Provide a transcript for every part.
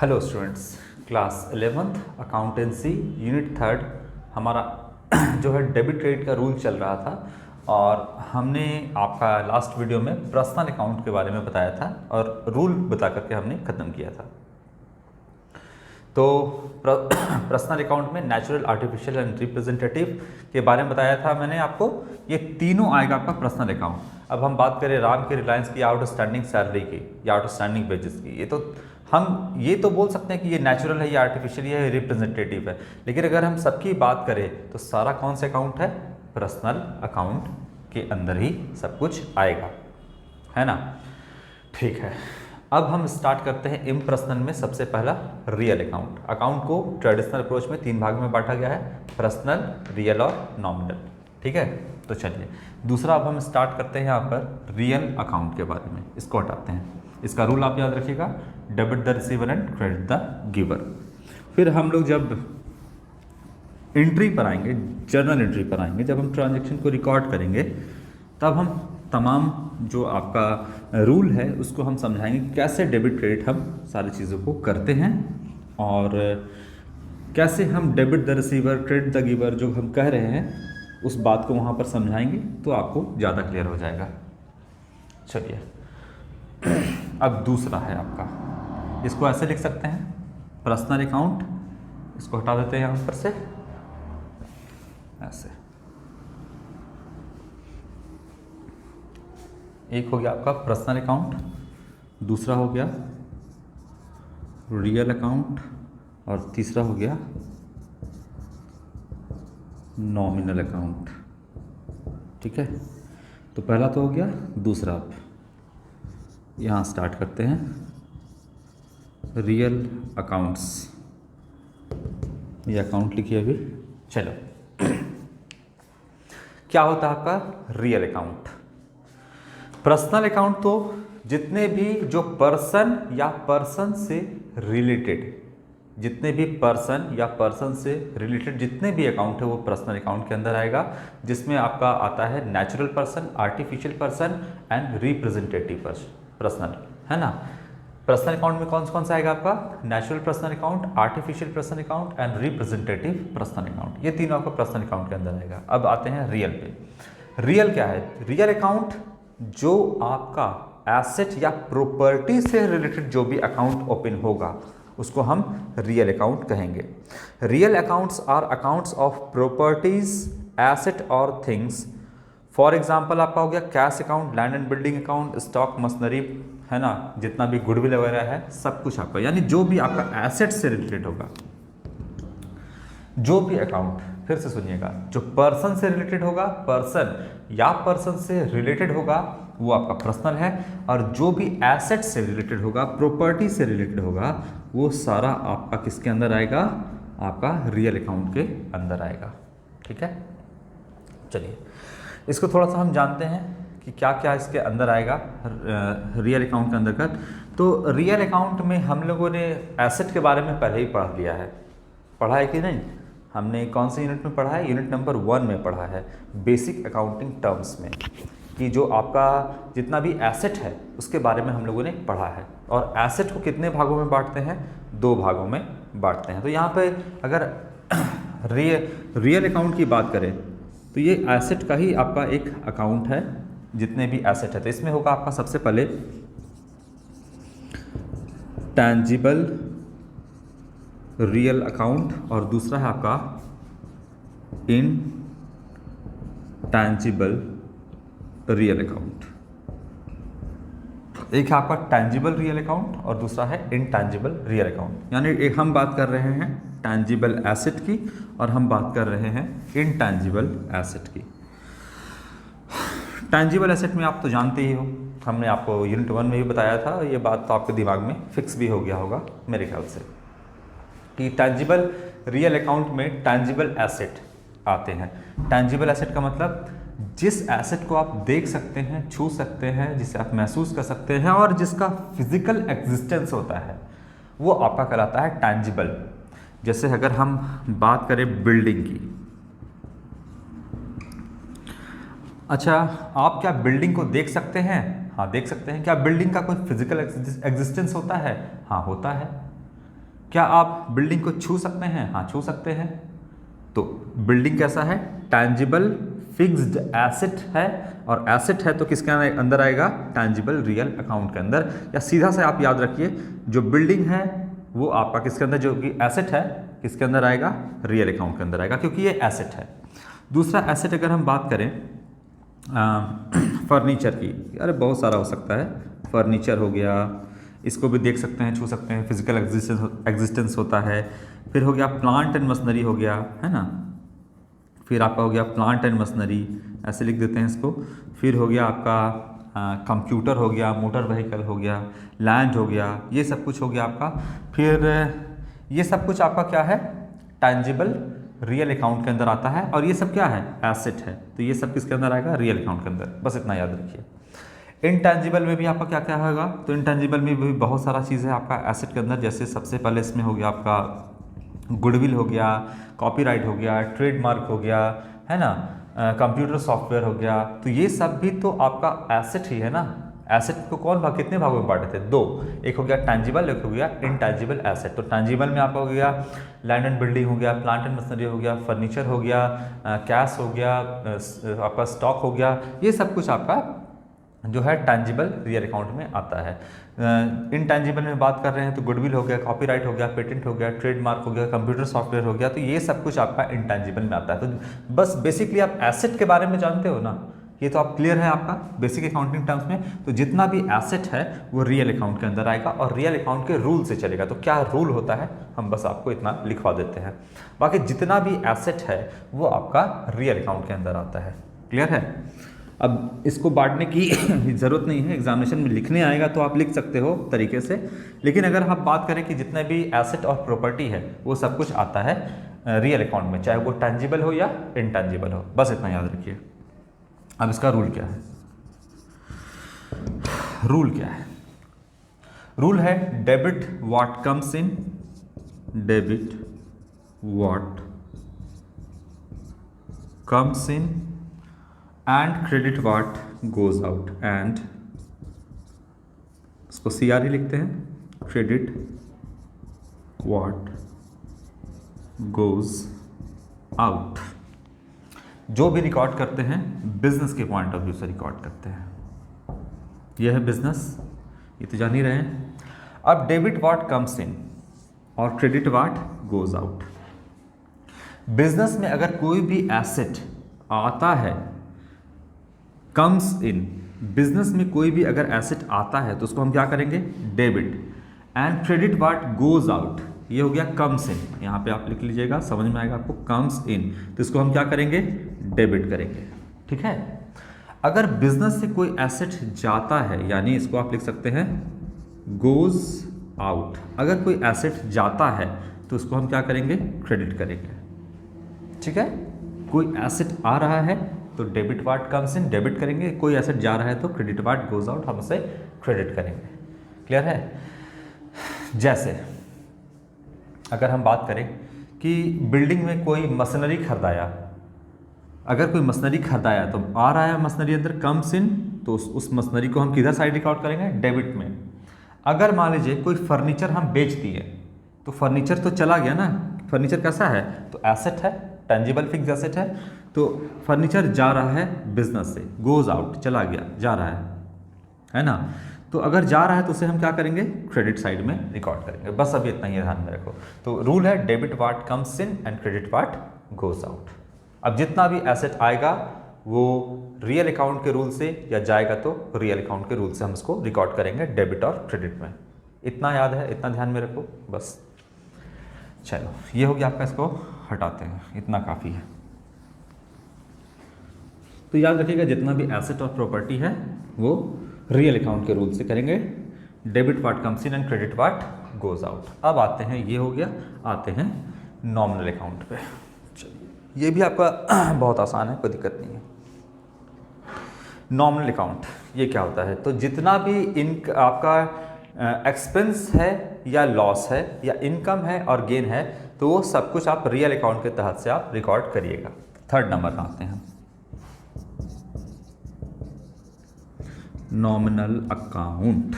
Hello students, class 11th accountancy unit 3 हमारा जो है डेबिट क्रेडिट का रूल चल रहा था और हमने आपका लास्ट वीडियो में पर्सनल अकाउंट के बारे में बताया था और रूल बता करके हमने ख़त्म किया था। तो पर्सनल अकाउंट में नेचुरल, आर्टिफिशियल एंड रिप्रेजेंटेटिव के बारे में बताया था मैंने आपको। ये तीनों आएगा आपका पर्सनल अकाउंट। अब हम बात करें राम की, रिलायंस की, आउटस्टैंडिंग सैलरी की या आउटस्टैंडिंग वेजेस की, ये तो हम ये तो बोल सकते हैं कि ये नेचुरल है, ये आर्टिफिशियल है, ये रिप्रेजेंटेटिव है। लेकिन अगर हम सबकी बात करें तो सारा कौन सा अकाउंट है? पर्सनल अकाउंट के अंदर ही सब कुछ आएगा, है ना। ठीक है, अब हम स्टार्ट करते हैं इम्पर्सनल में। सबसे पहला रियल अकाउंट। अकाउंट को ट्रेडिशनल अप्रोच में 3 भाग में बांटा गया है, पर्सनल, रियल और नॉमिनल। ठीक है, तो चलिए दूसरा अब हम स्टार्ट करते हैं यहाँ पर रियल अकाउंट के बारे में। इसको हटाते हैं। इसका रूल आप याद रखिएगा, debit the receiver and credit the giver. फिर हम लोग जब एंट्री पर आएंगे, जर्नल एंट्री पर आएंगे, जब हम ट्रांजैक्शन को रिकॉर्ड करेंगे तब हम तमाम जो आपका रूल है उसको हम समझाएंगे कैसे डेबिट क्रेडिट हम सारी चीज़ों को करते हैं और कैसे हम debit the receiver credit the giver जो हम कह रहे हैं उस बात को वहाँ पर समझाएंगे तो आपको ज़्यादा क्लियर हो जाएगा। चलिए अब दूसरा है आपका, इसको ऐसे लिख सकते हैं पर्सनल अकाउंट। इसको हटा देते हैं यहाँ पर से, ऐसे। एक हो गया आपका पर्सनल अकाउंट, दूसरा हो गया रियल अकाउंट और तीसरा हो गया नॉमिनल अकाउंट। ठीक है, तो पहला तो हो गया, दूसरा अब यहाँ स्टार्ट करते हैं रियल अकाउंट्स। ये अकाउंट लिखिए अभी। चलो क्या होता है आपका रियल अकाउंट? पर्सनल अकाउंट तो जितने भी जो पर्सन या पर्सन से रिलेटेड, जितने भी पर्सन या पर्सन से रिलेटेड जितने भी अकाउंट है वो पर्सनल अकाउंट के अंदर आएगा, जिसमें आपका आता है natural person, artificial person and representative personal, है ना। पर्सनल अकाउंट में कौन कौन सा आएगा आपका? Natural personal account, artificial personal account and representative personal account. ये तीनों आपका पर्सनल अकाउंट के अंदर आएगा। अब आते हैं रियल पे। रियल क्या है? रियल अकाउंट जो आपका एसेट या प्रॉपर्टी से रिलेटेड जो भी अकाउंट ओपन होगा उसको हम रियल अकाउंट कहेंगे। Real accounts are accounts of properties, asset और थिंग्स। फॉर एग्जाम्पल आपका हो गया cash account, land and building account, stock, machinery, है ना, जितना भी गुडविल वगैरह है सब कुछ आपका, यानी जो भी आपका एसेट से रिलेटेड होगा, जो भी अकाउंट, फिर से सुनिएगा, जो पर्सन से रिलेटेड होगा, पर्सन या पर्सन से रिलेटेड होगा वो आपका पर्सनल है, और जो भी एसेट से रिलेटेड होगा, प्रॉपर्टी से रिलेटेड होगा, वो सारा आपका किसके अंदर आएगा? आपका रियल अकाउंट के अंदर आएगा। ठीक है, चलिए इसको थोड़ा सा हम जानते हैं कि क्या क्या इसके अंदर आएगा रियल अकाउंट के अंदर का। तो रियल अकाउंट में हम लोगों ने एसेट के बारे में पहले ही पढ़ लिया है। पढ़ा है कि नहीं? हमने कौन से यूनिट में पढ़ा है? यूनिट नंबर 1 में पढ़ा है, बेसिक अकाउंटिंग टर्म्स में, कि जो आपका जितना भी एसेट है उसके बारे में हम लोगों ने पढ़ा है। और एसेट को कितने भागों में बांटते हैं? 2 भागों में बांटते हैं। तो यहाँ पे अगर रियल अकाउंट की बात करें तो ये एसेट का ही आपका एक अकाउंट है, जितने भी एसेट है। तो इसमें होगा आपका सबसे पहले टैंजिबल रियल अकाउंट और दूसरा है आपका इनटैंजिबल रियल अकाउंट। एक है आपका टैंजिबल रियल अकाउंट और दूसरा है इनटैंजिबल रियल अकाउंट। यानी एक हम बात कर रहे हैं टैंजिबल एसेट की और हम बात कर रहे हैं इनटैंजिबल एसेट की। टैंजिबल एसेट में आप तो जानते ही हो, हमने आपको यूनिट 1 में भी बताया था, ये बात तो आपके दिमाग में फिक्स भी हो गया होगा मेरे ख्याल से, कि टैंजिबल रियल अकाउंट में टैंजिबल एसेट आते हैं। टैंजिबल एसेट का मतलब जिस एसेट को आप देख सकते हैं, छू सकते हैं, जिसे आप महसूस कर सकते हैं और जिसका फिजिकल एग्जिस्टेंस होता है, वो आपका कहलाता है टैंजिबल। जैसे अगर हम बात करें बिल्डिंग की, अच्छा आप क्या बिल्डिंग को देख सकते हैं? हाँ देख सकते हैं। क्या बिल्डिंग का कोई फिजिकल एग्जिस्टेंस होता है? हाँ होता है। क्या आप बिल्डिंग को छू सकते हैं? हाँ, छू सकते हैं। तो बिल्डिंग कैसा है? टैंजिबल फिक्स्ड एसेट है, और एसेट है तो किसके अंदर आएगा? टैंजिबल रियल अकाउंट के अंदर। या सीधा से आप याद रखिए, जो बिल्डिंग है वो आपका किसके अंदर, जो कि एसेट है किसके अंदर आएगा? रियल अकाउंट के अंदर आएगा, क्योंकि ये एसेट है। दूसरा एसेट अगर हम बात करें फर्नीचर की, अरे बहुत सारा हो सकता है। फर्नीचर हो गया, इसको भी देख सकते हैं, छू सकते हैं, फिजिकल एग्जिस्टेंस होता है। फिर हो गया प्लांट एंड मशीनरी हो गया, है ना। फिर आपका हो गया प्लांट एंड मशीनरी, ऐसे लिख देते हैं इसको। फिर हो गया आपका कंप्यूटर हो गया, मोटर व्हीकल हो गया, लैंड हो गया, ये सब कुछ हो गया आपका। फिर ये सब कुछ आपका क्या है? टैंजिबल रियल अकाउंट के अंदर आता है, और ये सब क्या है? एसेट है। तो ये सब किसके अंदर आएगा? रियल अकाउंट के अंदर। बस इतना याद रखिए। इनटैंजिबल में भी आपका क्या क्या होगा? तो इनटैंजिबल में भी बहुत सारा चीज़ है आपका एसेट के अंदर। जैसे सबसे पहले इसमें हो गया आपका गुडविल हो गया, कॉपीराइट हो गया, ट्रेडमार्क हो गया, है ना, कंप्यूटर सॉफ्टवेयर हो गया। तो ये सब भी तो आपका एसेट ही है ना। एसेट को कितने भागों में बांटे थे? दो। एक हो गया टैंजिबल, एक हो गया इनटैंजिबल एसेट। तो टैंजिबल में आपका हो गया लैंड एंड बिल्डिंग हो गया, प्लांट एंड मशीनरी हो गया, फर्नीचर हो गया, कैश हो गया, आपका स्टॉक हो गया। ये सब कुछ आपका जो है टैंजिबल रियल अकाउंट में आता है। इनटैंजिबल में बात कर रहे हैं तो गुडविल हो गया, कॉपीराइट हो गया, पेटेंट हो गया, ट्रेडमार्क हो गया, कंप्यूटर सॉफ्टवेयर हो गया। तो ये सब कुछ आपका इनटैंजिबल में आता है। तो बस बेसिकली आप एसेट के बारे में जानते हो ना, ये तो आप क्लियर है आपका बेसिक अकाउंटिंग टर्म्स में। तो जितना भी एसेट है वो रियल अकाउंट के अंदर आएगा, और रियल अकाउंट के रूल से चलेगा। तो क्या रूल होता है हम बस आपको इतना लिखवा देते हैं। बाकी जितना भी एसेट है वो आपका रियल अकाउंट के अंदर आता है। क्लियर है? अब इसको बांटने की ज़रूरत नहीं है, एग्जामिनेशन में लिखने आएगा तो आप लिख सकते हो तरीके से। लेकिन अगर हम बात करें कि जितने भी एसेट और प्रॉपर्टी है वो सब कुछ आता है रियल अकाउंट में, चाहे वो टैंजिबल हो या इनटैंजिबल हो। बस इतना याद रखिए। अब इसका रूल क्या है? रूल क्या है? रूल है debit what comes in, debit what comes in, and credit what goes out. And इसको CRE लिखते हैं, क्रेडिट व्हाट गोज आउट। जो भी रिकॉर्ड करते हैं बिजनेस के पॉइंट ऑफ व्यू से रिकॉर्ड करते हैं। यह है बिजनेस, ये तो जान ही रहे हैं। अब डेबिट व्हाट कम्स इन और credit what goes out. Business में अगर कोई भी एसेट आता है, कम्स इन, बिजनेस में कोई भी अगर एसेट आता है तो उसको हम क्या करेंगे? Debit. And credit what goes out, ये हो गया कम्स इन। यहाँ पे आप लिख लीजिएगा, समझ में आएगा आपको, कम्स इन। तो इसको हम क्या करेंगे? डेबिट करेंगे। ठीक है? अगर बिजनेस से कोई एसेट जाता है, यानी इसको आप लिख सकते हैं गोज आउट। अगर कोई एसेट जाता है तो उसको हम क्या करेंगे? क्रेडिट करेंगे। ठीक है? कोई एसेट आ रहा है तो debit what comes in debit करेंगे, कोई एसेट जा रहा है तो क्रेडिट व्हाट गोज आउट हम उसे क्रेडिट करेंगे। क्लियर है? जैसे अगर हम बात करें कि बिल्डिंग में कोई मशीनरी खरीदाया, अगर कोई मशीनरी खरीदाया तो आ रहा है मशीनरी अंदर, कम्स इन, तो उस मशीनरी को हम किधर साइड रिकॉर्ड करेंगे? डेबिट में। अगर मान लीजिए कोई फर्नीचर हम बेच दिए तो फर्नीचर तो चला गया ना। फर्नीचर कैसा है? तो एसेट है, टेंजिबल फिक्स एसेट है। तो फर्नीचर जा रहा है बिजनेस से, गोज आउट, चला गया, जा रहा है ना। तो अगर जा रहा है तो उसे हम क्या करेंगे? क्रेडिट साइड में रिकॉर्ड करेंगे। बस अभी इतना ही ध्यान में रखो। तो रूल है debit what comes in and credit what goes out. अब जितना भी एसेट आएगा वो रियल अकाउंट के रूल से, या जाएगा तो रियल अकाउंट के रूल से हम उसको रिकॉर्ड करेंगे डेबिट और क्रेडिट में। इतना याद है, इतना ध्यान में रखो बस। चलो ये हो गया आपका, इसको हटाते हैं, इतना काफ़ी है। तो याद रखिएगा जितना भी एसेट और प्रॉपर्टी है वो रियल अकाउंट के रूल से करेंगे, debit what comes in and credit what goes out. अब आते हैं, ये हो गया, आते हैं नॉमिनल अकाउंट पे। चलिए ये भी आपका बहुत आसान है, कोई दिक्कत नहीं है। नॉमिनल अकाउंट ये क्या होता है? तो जितना भी आपका एक्सपेंस है या लॉस है या इनकम है और गेन है, तो वो सब कुछ आप रियल अकाउंट के तहत से आप रिकॉर्ड करिएगा। थर्ड नंबर पे आते हैं, नॉमिनल अकाउंट।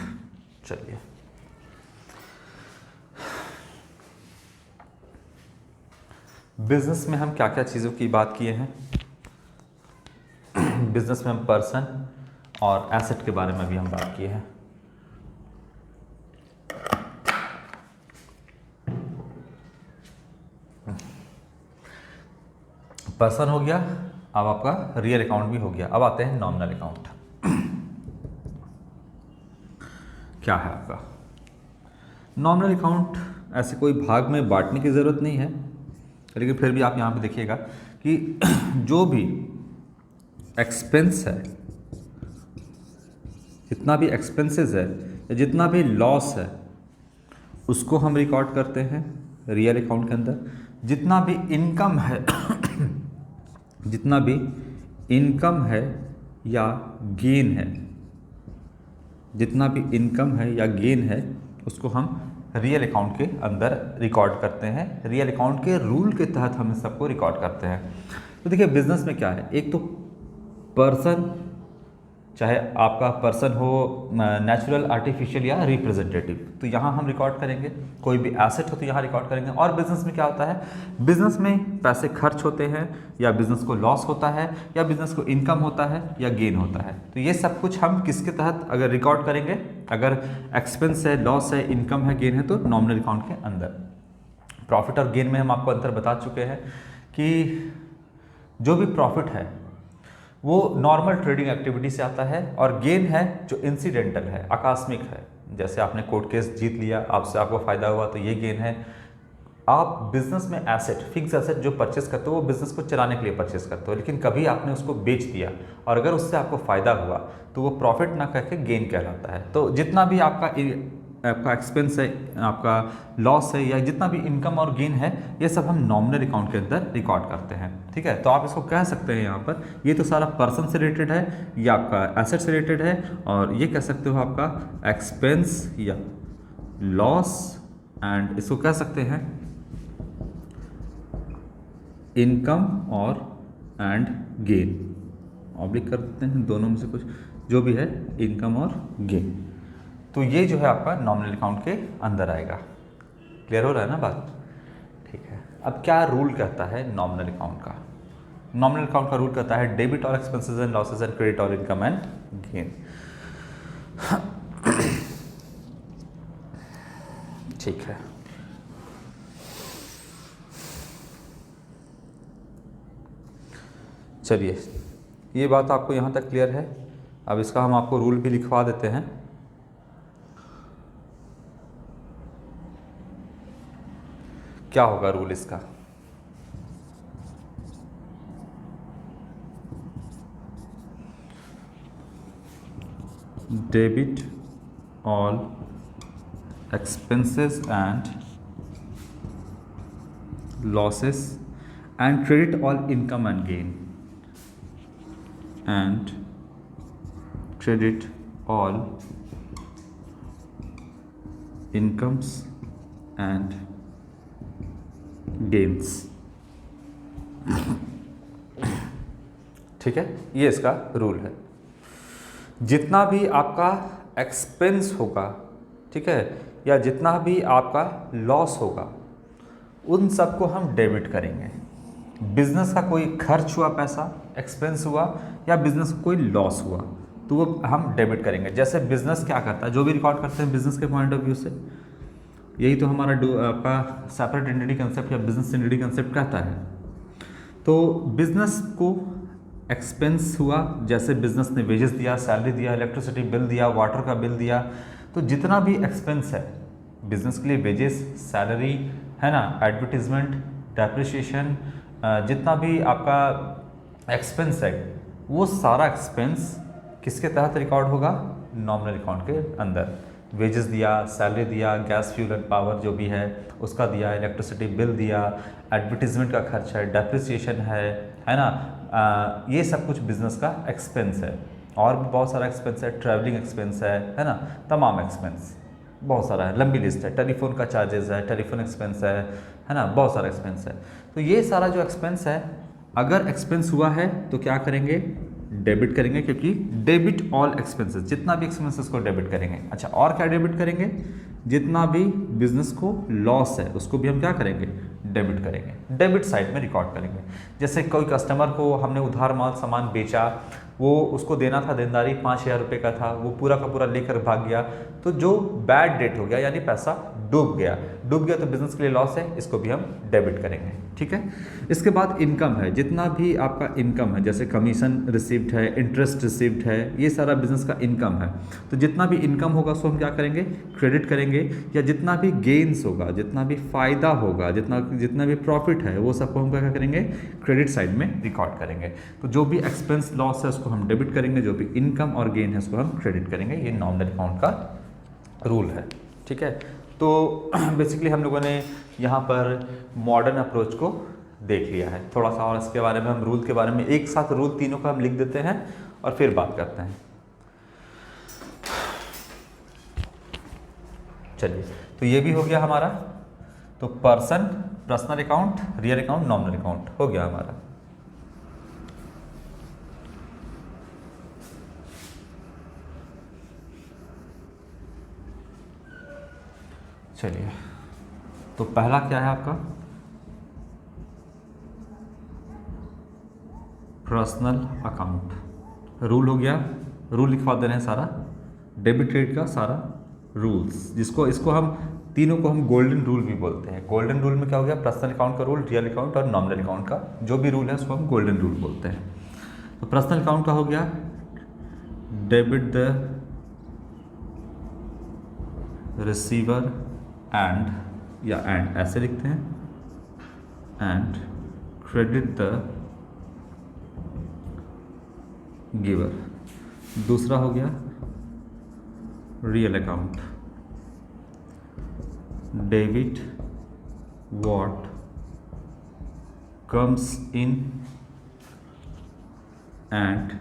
चलिए बिजनेस में हम क्या क्या चीज़ों की बात किए हैं। बिजनेस में हम पर्सन और एसेट के बारे में भी हम बात किए हैं। पर्सन हो गया, अब आपका रियल अकाउंट भी हो गया। अब आते हैं नॉमिनल अकाउंट। क्या है आपका नॉमिनल अकाउंट? ऐसे कोई भाग में बांटने की ज़रूरत नहीं है, लेकिन फिर भी आप यहाँ पे देखिएगा कि जो भी एक्सपेंस है, जितना भी एक्सपेंसेस है या जितना भी लॉस है, उसको हम रिकॉर्ड करते हैं रियल अकाउंट के अंदर। जितना भी इनकम है जितना भी इनकम है या गेन है, जितना भी इनकम है या गेन है, उसको हम रियल अकाउंट के अंदर रिकॉर्ड करते हैं। रियल अकाउंट के रूल के तहत हम इस सबको रिकॉर्ड करते हैं। तो देखिए बिजनेस में क्या है, एक तो पर्सन, चाहे आपका पर्सन हो नेचुरल, आर्टिफिशियल या रिप्रेजेंटेटिव, तो यहाँ हम रिकॉर्ड करेंगे। कोई भी एसेट हो तो यहाँ रिकॉर्ड करेंगे। और बिजनेस में क्या होता है, बिजनेस में पैसे खर्च होते हैं, या बिजनेस को लॉस होता है, या बिजनेस को इनकम होता है, या गेन होता है। तो ये सब कुछ हम किसके तहत अगर रिकॉर्ड करेंगे, अगर एक्सपेंस है, लॉस है, इनकम है, गेन है, तो नॉमिनल अकाउंट के अंदर। प्रॉफिट और गेन में हम आपको अंतर बता चुके हैं कि जो भी प्रॉफिट है वो नॉर्मल ट्रेडिंग एक्टिविटी से आता है, और गेन है जो इंसिडेंटल है, आकस्मिक है। जैसे आपने कोर्ट केस जीत लिया, आपसे आपको फ़ायदा हुआ, तो ये गेन है। आप बिजनेस में एसेट, फिक्स एसेट जो परचेस करते हो वो बिजनेस को चलाने के लिए परचेस करते हो, लेकिन कभी आपने उसको बेच दिया और अगर उससे आपको फ़ायदा हुआ तो वो प्रॉफिट ना करके गेन कहलाता है। तो जितना भी आपका एक्सपेंस है, आपका लॉस है, या जितना भी इनकम और गेन है, ये सब हम नॉमिनल अकाउंट के अंदर रिकॉर्ड करते हैं। ठीक है, तो आप इसको कह सकते हैं यहाँ पर ये तो सारा पर्सन से रिलेटेड है, ये आपका एसेट से रिलेटेड है, और ये कह सकते हो आपका एक्सपेंस या लॉस, एंड इसको कह सकते हैं इनकम और एंड गेन। ऑब्लिक कर देते हैं, दोनों में से कुछ जो भी है, इनकम और गेन। तो ये जो है आपका नॉमिनल अकाउंट के अंदर आएगा। क्लियर हो रहा है ना बात? ठीक है। अब क्या रूल कहता है नॉमिनल अकाउंट का? नॉमिनल अकाउंट का रूल कहता है debit all expenses and losses and credit all income and gain. ठीक है, चलिए ये बात आपको यहाँ तक क्लियर है। अब इसका हम आपको रूल भी लिखवा देते हैं। क्या होगा रूल इसका? Debit all expenses and losses and credit all income and gain, and credit all incomes and gains। ठीक है, ये इसका रूल है। जितना भी आपका एक्सपेंस होगा, ठीक है, या जितना भी आपका लॉस होगा, उन सबको हम डेबिट करेंगे। बिजनेस का कोई खर्च हुआ पैसा, एक्सपेंस हुआ, या बिजनेस का कोई लॉस हुआ, तो वो हम डेबिट करेंगे। जैसे बिजनेस क्या करता है, जो भी रिकॉर्ड करते हैं बिजनेस के पॉइंट ऑफ व्यू से, यही तो हमारा आपका सेपरेट एंटिटी कंसेप्ट या बिजनेस एंटिटी कंसेप्ट कहता है। तो बिजनेस को एक्सपेंस हुआ, जैसे बिजनेस ने वेजेस दिया, सैलरी दिया, इलेक्ट्रिसिटी बिल दिया, वाटर का बिल दिया, तो जितना भी एक्सपेंस है बिजनेस के लिए, वेजेस, सैलरी है ना, एडवर्टीजमेंट, डेप्रिसिएशन, जितना भी आपका एक्सपेंस है, वो सारा एक्सपेंस किसके तहत रिकॉर्ड होगा? नॉमिनल अकाउंट के अंदर। वेजेस दिया, सैलरी दिया, गैस फ्यूल एंड पावर जो भी है उसका दिया, इलेक्ट्रिसिटी बिल दिया, एडवर्टीजमेंट का खर्च है, डेप्रिसिएशन है ना, ये सब कुछ बिजनेस का एक्सपेंस है। और भी बहुत सारा एक्सपेंस है, ट्रैवलिंग एक्सपेंस है ना, तमाम एक्सपेंस बहुत सारा है, लंबी लिस्ट है। टेलीफोन का चार्जेस है, टेलीफोन एक्सपेंस है ना, बहुत सारा एक्सपेंस है। तो ये सारा जो एक्सपेंस है, अगर एक्सपेंस हुआ है तो क्या करेंगे? डेबिट करेंगे, क्योंकि डेबिट ऑल एक्सपेंसेस, जितना भी एक्सपेंसेस को डेबिट करेंगे। अच्छा, और क्या डेबिट करेंगे? जितना भी बिजनेस को लॉस है उसको भी हम क्या करेंगे? डेबिट करेंगे, डेबिट साइड में रिकॉर्ड करेंगे। जैसे कोई कस्टमर को हमने उधार माल सामान बेचा, वो उसको देना था देनदारी 5,000 रुपये का था, वो पूरा का पूरा लेकर भाग गया, तो जो बैड डेट हो गया यानी पैसा डूब गया तो बिजनेस के लिए लॉस है, इसको भी हम डेबिट करेंगे। ठीक है। इसके बाद इनकम है, जितना भी आपका इनकम है, जैसे कमीशन रिसीव्ड है, इंटरेस्ट रिसीव्ड है, ये सारा बिजनेस का इनकम है, तो जितना भी इनकम होगा उसको हम क्या करेंगे, क्रेडिट करेंगे। या जितना भी गेन्स होगा, जितना भी फायदा होगा, जितना भी प्रॉफिट है, वो सबको हम क्या करेंगे, क्रेडिट साइड में रिकॉर्ड करेंगे। तो जो भी एक्सपेंस लॉस है उसको हम डेबिट करेंगे, जो भी इनकम और गेन है उसको हम क्रेडिट करेंगे। ये नॉमिनल अकाउंट का रूल है। ठीक है। तो बेसिकली हम लोगों ने यहाँ पर मॉडर्न अप्रोच को देख लिया है। थोड़ा सा और इसके बारे में हम रूल के बारे में एक साथ रूल तीनों का हम लिख देते हैं और फिर बात करते हैं। चलिए, तो ये भी हो गया हमारा। तो personal account, real account, nominal account हो गया हमारा। चलिए, तो पहला क्या है आपका, पर्सनल अकाउंट। रूल हो गया, रूल लिखवा दे रहे हैं सारा, डेबिट क्रेडिट का सारा रूल्स, इसको हम तीनों को हम गोल्डन रूल भी बोलते हैं। गोल्डन रूल में क्या हो गया, पर्सनल अकाउंट का रूल, रियल अकाउंट और नॉमिनल अकाउंट का जो भी रूल है उसको हम गोल्डन रूल बोलते हैं। तो पर्सनल अकाउंट का हो गया, डेबिट द रिसीवर एंड ऐसे लिखते हैं, एंड क्रेडिट द गिवर। दूसरा हो गया real account, debit what comes in and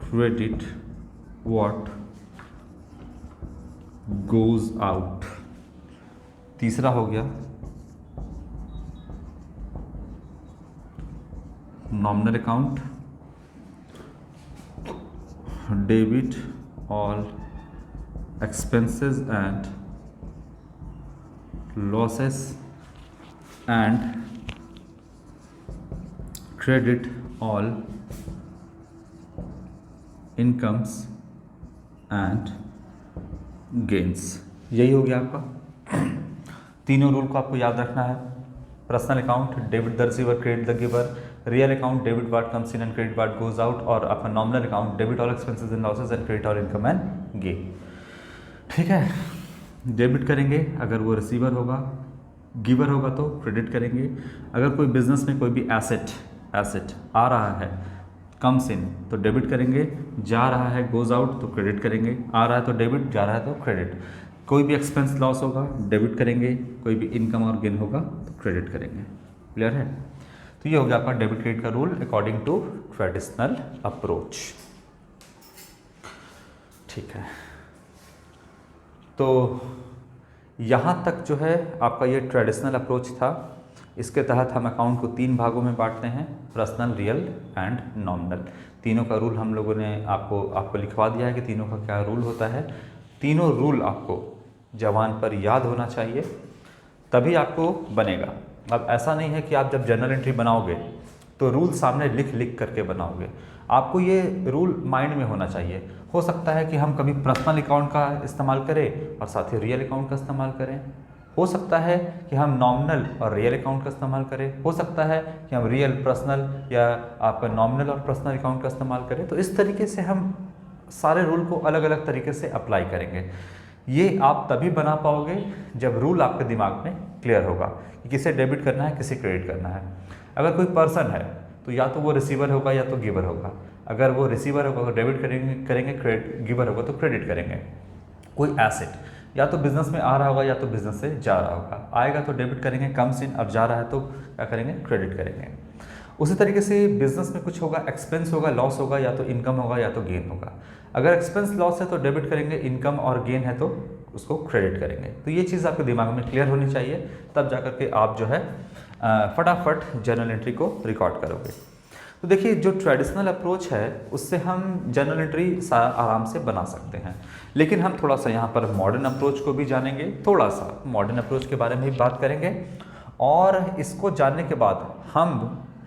credit what goes out. तीसरा हो गया nominal account, debit all expenses and losses and credit all incomes and gains. यही हो गया आपका। तीनों रूल को आपको याद रखना है। Personal account, debit the receiver, credit the giver. Real account, debit what comes in and credit what goes out. और आपका nominal account, debit all expenses and losses and credit all income and gain. ठीक है। Debit करेंगे अगर वो receiver होगा, giver होगा तो क्रेडिट करेंगे। अगर कोई बिजनेस में कोई भी एसेट आ रहा है, कम्स इन तो डेबिट करेंगे, जा रहा है गोज आउट तो क्रेडिट करेंगे। आ रहा है तो डेबिट, जा रहा है तो क्रेडिट। कोई भी एक्सपेंस लॉस होगा डेबिट करेंगे, कोई भी इनकम और गेन होगा तो क्रेडिट करेंगे। क्लियर है। तो ये हो गया आपका डेबिट क्रेडिट का rule according to traditional approach. ठीक है। तो यहाँ तक जो है आपका ये ट्रेडिशनल अप्रोच था। इसके तहत हम अकाउंट को 3 भागों में बांटते हैं, पर्सनल, रियल एंड नॉमिनल। तीनों का रूल हम लोगों ने आपको लिखवा दिया है कि तीनों का क्या रूल होता है। तीनों रूल आपको जबान पर याद होना चाहिए, तभी आपको बनेगा। अब ऐसा नहीं है कि आप जब जर्नल एंट्री बनाओगे तो रूल सामने लिख करके बनाओगे। आपको ये रूल माइंड में होना चाहिए। हो सकता है कि हम कभी पर्सनल अकाउंट का इस्तेमाल करें और साथ ही रियल अकाउंट का इस्तेमाल करें। हो सकता है कि हम नॉमिनल और रियल अकाउंट का इस्तेमाल करें। हो सकता है कि हम रियल पर्सनल या आपका नॉमिनल और पर्सनल अकाउंट का इस्तेमाल करें। तो इस तरीके से हम सारे रूल को अलग अलग तरीके से अप्लाई करेंगे। ये आप तभी बना पाओगे जब रूल आपके दिमाग में क्लियर होगा कि किसे डेबिट करना है, किसे क्रेडिट करना है। अगर कोई पर्सन है तो या तो वो रिसीवर होगा या तो गिवर होगा। अगर वो रिसीवर होगा तो डेबिट करेंगे, क्रेडिट, गिवर होगा तो क्रेडिट करेंगे। कोई एसेट या तो बिजनेस में आ रहा होगा या तो बिजनेस से जा रहा होगा। आएगा तो डेबिट करेंगे, कम्स इन, अब जा रहा है तो क्या करेंगे, क्रेडिट करेंगे। उसी तरीके से बिजनेस में कुछ होगा, एक्सपेंस होगा, लॉस होगा, या तो इनकम होगा या तो गेन होगा। अगर एक्सपेंस लॉस है तो डेबिट करेंगे, इनकम और गेन है तो उसको क्रेडिट करेंगे। तो ये चीज़ आपके दिमाग में क्लियर होनी चाहिए, तब जाकर के आप जो है फटाफट जर्नल एंट्री को रिकॉर्ड करोगे। तो देखिए, जो ट्रेडिशनल अप्रोच है उससे हम जर्नल एंट्री आराम से बना सकते हैं, लेकिन हम थोड़ा सा यहाँ पर मॉडर्न अप्रोच को भी जानेंगे, थोड़ा सा मॉडर्न अप्रोच के बारे में भी बात करेंगे और इसको जानने के बाद हम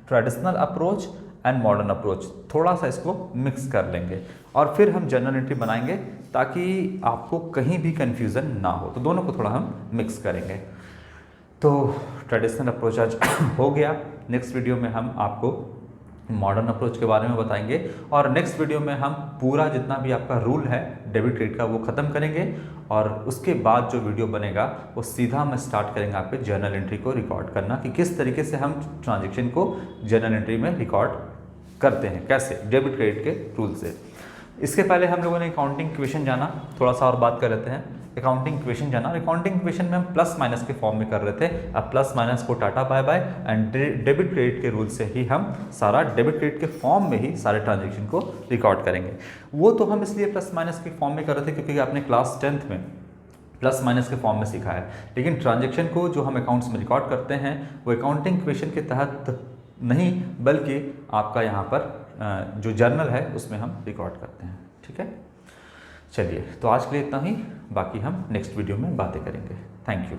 traditional approach and modern approach थोड़ा सा इसको मिक्स कर लेंगे और फिर हम जर्नल एंट्री बनाएंगे ताकि आपको कहीं भी कन्फ्यूज़न ना हो। तो दोनों को थोड़ा हम मिक्स करेंगे। तो ट्रेडिशनल अप्रोच आज हो गया। नेक्स्ट वीडियो में हम आपको मॉडर्न अप्रोच के बारे में बताएंगे और नेक्स्ट वीडियो में हम पूरा जितना भी आपका रूल है डेबिट क्रेडिट का वो ख़त्म करेंगे और उसके बाद जो वीडियो बनेगा वो सीधा हम स्टार्ट करेंगे आपके जर्नल एंट्री को रिकॉर्ड करना कि किस तरीके से हम ट्रांजैक्शन को जर्नल एंट्री में रिकॉर्ड करते हैं, कैसे डेबिट क्रेडिट के रूल से। इसके पहले हम लोगों ने अकाउंटिंग इक्वेशन जाना, थोड़ा सा और बात कर लेते हैं। अकाउंटिंग इक्वेशन जाना, अकाउंटिंग इक्वेशन में हम प्लस माइनस के फॉर्म में कर रहे थे। अब प्लस माइनस को tata bye bye and debit credit के रूल से ही हम सारा डेबिट क्रेडिट के फॉर्म में ही सारे ट्रांजैक्शन को रिकॉर्ड करेंगे। वो तो हम इसलिए प्लस माइनस के फॉर्म में कर रहे थे क्योंकि आपने क्लास 10th में प्लस माइनस के फॉर्म में सीखा है, लेकिन ट्रांजैक्शन को जो हम अकाउंट्स में रिकॉर्ड करते हैं वो अकाउंटिंग इक्वेशन के तहत नहीं बल्कि आपका यहाँ पर जो जर्नल है उसमें हम रिकॉर्ड करते हैं। ठीक है, चलिए तो आज के लिए इतना ही, बाकी हम नेक्स्ट वीडियो में बातें करेंगे। Thank you.